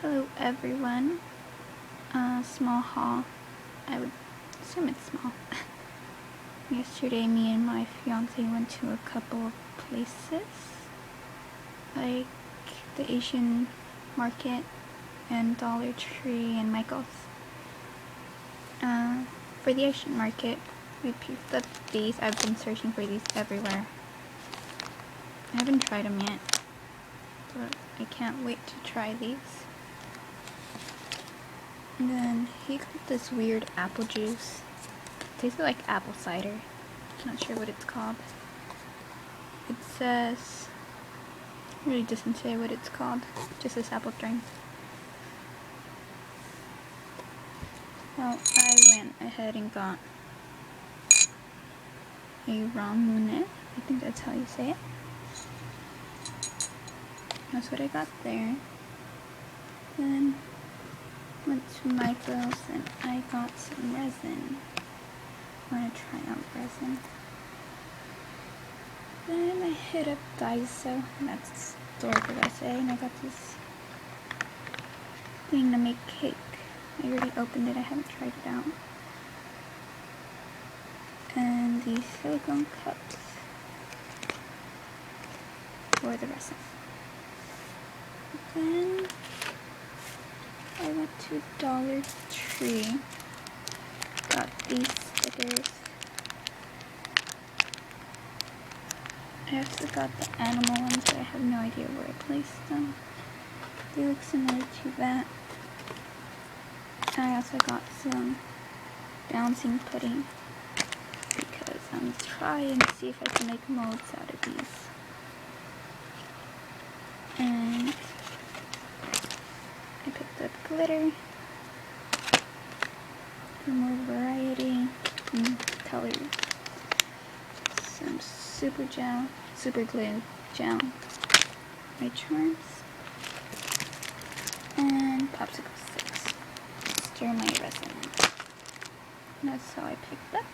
Hello everyone. Small haul. I would assume it's small. Yesterday me and my fiance went to a couple of places, like the Asian market and Dollar Tree and Michael's. For the Asian market, we picked up these. I've been searching for these everywhere. I haven't tried them yet, but I can't wait to try these. And then he got this weird apple juice. It tasted like apple cider. Not sure what it's called. It says, it really doesn't say what it's called. Just this apple drink. Well, I went ahead and got a ramune. I think that's how you say it. That's what I got there. Then went to Michael's and I got some resin. I want to try out resin. Then I hit up Daiso, and that's store for Daiso, and I got this thing to make cake. I already opened it, I haven't tried it out. And these silicone cups for the resin. Then I went to Dollar Tree, got these stickers. I also got the animal ones, but I have no idea where I placed them. They look similar to that. I also got some bouncing pudding because I'm going to try and see if I can make molds out of these. And I picked up glitter for more variety and colors. Some super glue gel, my charms, and popsicle sticks. Stir my resin. That's how I picked up.